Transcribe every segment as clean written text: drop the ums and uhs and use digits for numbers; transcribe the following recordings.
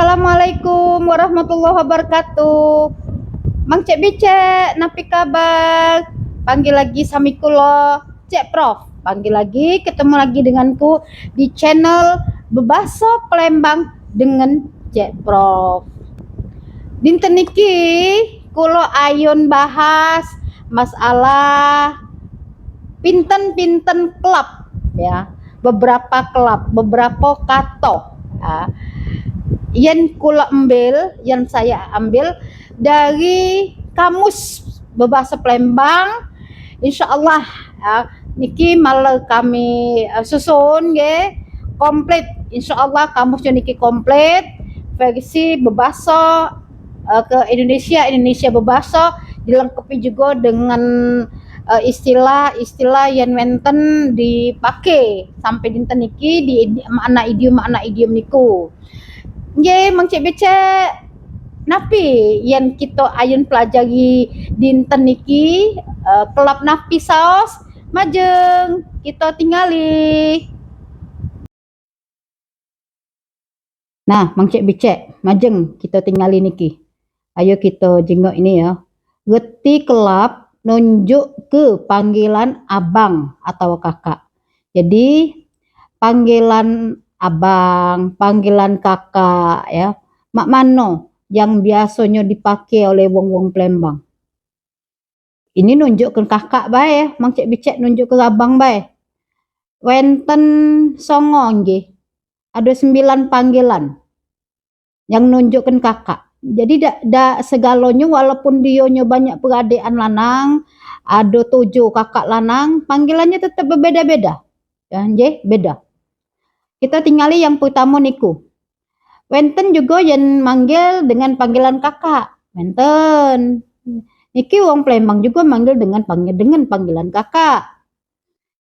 Assalamualaikum warahmatullahi wabarakatuh. Mang Cek Bicek, napi kabar? Panggil lagi Samikulo, Cek Prof. Panggil lagi, ketemu lagi denganku di channel Bebaso Palembang dengan Cek Prof. Dinten niki kulo ayun bahas masalah pinten-pinten klub ya. Beberapa klub, beberapa kato ya. Yang saya ambil dari kamus Bebaso Palembang, insyaallah ya, niki malah kami susun ge komplit, insyaallah kamusnya niki komplit versi Bebaso ke Indonesia Bebaso, dilengkapi juga dengan istilah-istilah yang wenten dipakai sampai dinten niki di makna idiom niku. Nggih, Mang Cek Becek, napi yang kita ayun pelajari dinten niki kelab napi saos majeng kita tingali. Nah, Mang Cek Becek, majeng kita tingali niki. Ayo kita jengok ini ya. Geti kelab nunjuk ke panggilan abang atau kakak. Jadi panggilan abang, panggilan kakak ya. Mak mano yang biasanya dipakai oleh wong-wong Palembang. Ini nunjuk ke kakak bae ya, Mang Cek Becek nunjuk ke abang bae. Wenten songo nggih. Ada 9 panggilan yang nunjukkan kakak. Jadi dak segalanya walaupun dionya banyak peradean lanang, ada 7 kakak lanang, panggilannya tetap berbeda-beda. Ya, nggih, beda. Kita tingali yang pertama niku. Wenten juga yang manggil dengan panggilan kakak. Wenten. Niki wong Palembang juga manggil dengan panggilan kakak.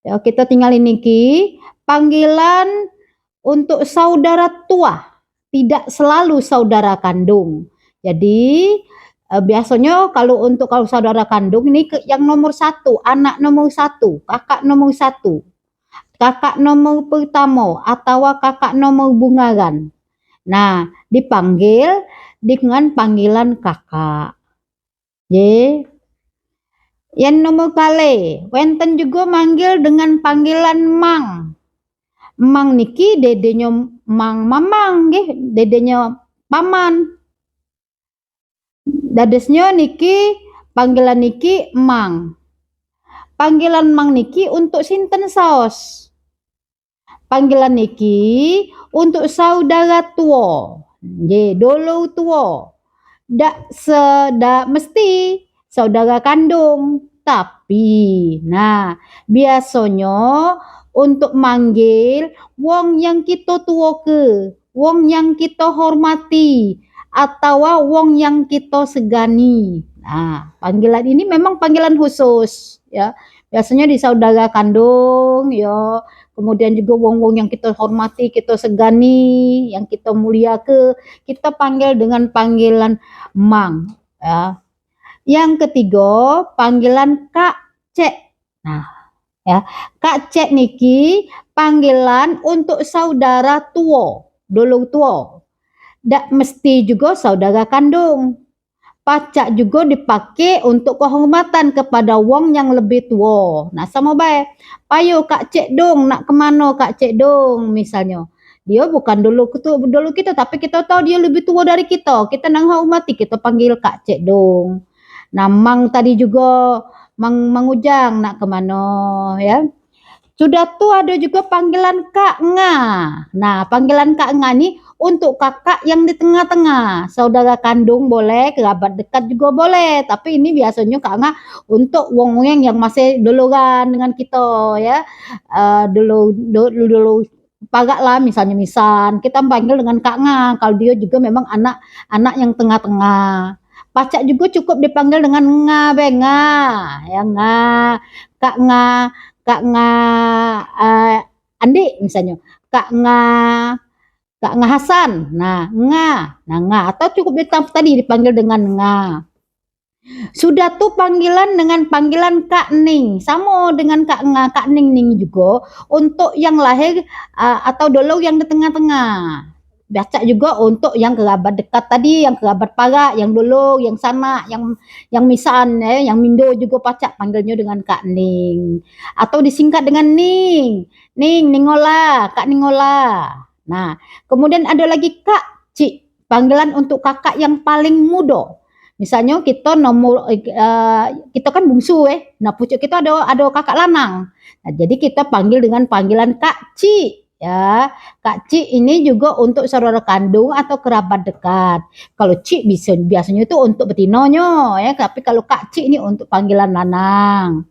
Ya, kita tingali niki panggilan untuk saudara tua, tidak selalu saudara kandung. Jadi biasanya kalau saudara kandung ini yang nomor 1, anak nomor 1, kakak nomor 1. Kakak nomor pertama atau kakak nomor bungaran. Nah, dipanggil dengan panggilan kakak. Ye. Yang nomor kali, wenten juga manggil dengan panggilan mang. Mang niki dedenya mang mamang nggih, dedenya paman. Dadesnya niki panggilan niki mang. Panggilan mang niki untuk sinten saos. Panggilan niki untuk saudara tua. Nggih, dolo tua. Dak mesti saudara kandung, tapi nah, biasanya untuk manggil wong yang kita tua ke, wong yang kita hormati, atau wong yang kita segani. Nah, panggilan ini memang panggilan khusus ya. Biasanya di saudara kandung ya, kemudian juga wong-wong yang kita hormati, kita segani, yang kita mulia ke, kita panggil dengan panggilan mang ya. Yang ketiga, panggilan Kak Cek. Nah, ya, Kak Cek niki panggilan untuk saudara tua, dulu tua. Dak mesti juga saudara kandung. Pacak juga dipakai untuk kehormatan kepada wong yang lebih tua. Nah, sama baik. Payo Kak Cek dong, nak kemana Kak Cek dong misalnya. Dia bukan dulu kita, tapi kita tahu dia lebih tua dari kita. Kita nang hormati, kita panggil Kak Cek dong. Nah, mang tadi juga mang Ujang nak kemana ya. Sudah tuh ada juga panggilan Kak Nga. Nah, panggilan Kak Nga ini untuk kakak yang di tengah-tengah. Saudara kandung boleh, kerabat dekat juga boleh. Tapi ini biasanya Kak Nga untuk wong yang masih duluan dengan kita ya. Dulu pagak lah misalnya kita panggil dengan Kak Nga. Kalau dia juga memang anak yang tengah-tengah. Pacak juga cukup dipanggil dengan nga benga ya, nga Kak nga Andi misalnya, Kak nga Hasan. Nah nga atau cukup tadi dipanggil dengan nga. Sudah tuh panggilan dengan panggilan Kak Ning, sama dengan Kak Nga, Kak Ning juga untuk yang lahir atau dulu yang di tengah-tengah. baca juga untuk yang kerabat dekat tadi, yang kerabat parak, yang dulu, yang sana, yang misan, yang mindo juga pacak panggilnya dengan Kak Ning. Atau disingkat dengan Ning. Ning, Ningola, Kak Ningola. Nah, kemudian ada lagi Kak Cik, panggilan untuk kakak yang paling muda. Misalnya kita nomor kita kan bungsu Nah, pucuk kita ada kakak lanang. Nah, jadi kita panggil dengan panggilan Kak Cik. Ya, Kak Cik ini juga untuk saudara kandung atau kerabat dekat. Kalau Cik biasanya itu untuk betinonya ya, tapi kalau Kak Cik ini untuk panggilan lanang.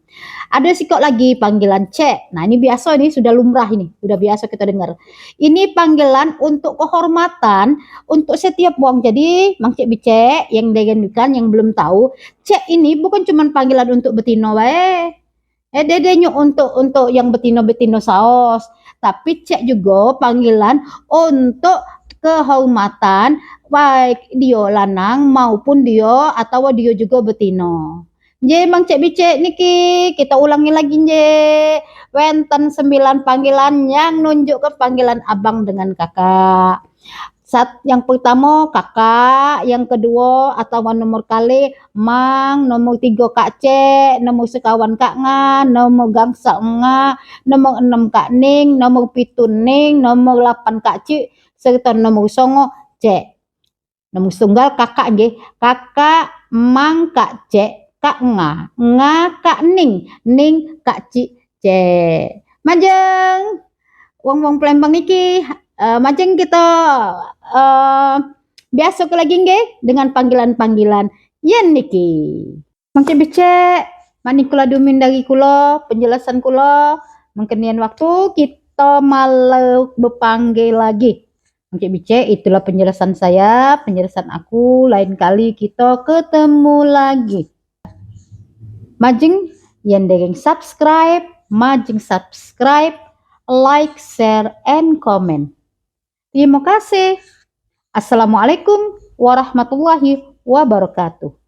Ada sih kok lagi panggilan Cek. Nah, ini biasa ini sudah lumrah ini, sudah biasa kita dengar. Ini panggilan untuk kehormatan untuk setiap wong. Jadi, Mang Cek Bicek yang degendukan yang belum tahu, Cek ini bukan cuma panggilan untuk betino wae. Dedenya untuk yang betino-betino saos, tapi Cek juga panggilan untuk kehormatan baik dia lanang maupun dia atau dia juga betino. Je Mang Cek Bicek niki kita ulangi lagi je. Wenten 9 panggilan yang nunjukkan panggilan abang dengan kakak. Yang pertama kakak, yang kedua atau nomor kali mang, nomor 3 Kak Cek, nomor sekawan Kak Nga, nomor gangsa Nga, nomor 6 Kak Ning, nomor 7 Ning, nomor 8 Kak Cik, serta nomor 9 Cek. Nomor tunggal kakak nggih, kakak, mang Kak Cek, Kak Nga Kak Ning, Ning Kak Cik Cek. Majeng wong-wong Palembang iki majeng kita biasa lagi nggih dengan panggilan-panggilan yen niki. Mang Cek Bicek, mani kula dumin dari kula, penjelasan kula, mengkenian waktu kita malah bepanggil lagi. Mang Cek Bicek, itulah penjelasan saya, penjelasan aku, lain kali kita ketemu lagi. Majeng yang dereng subscribe, like, share, and comment. Terima kasih. Assalamualaikum warahmatullahi wabarakatuh.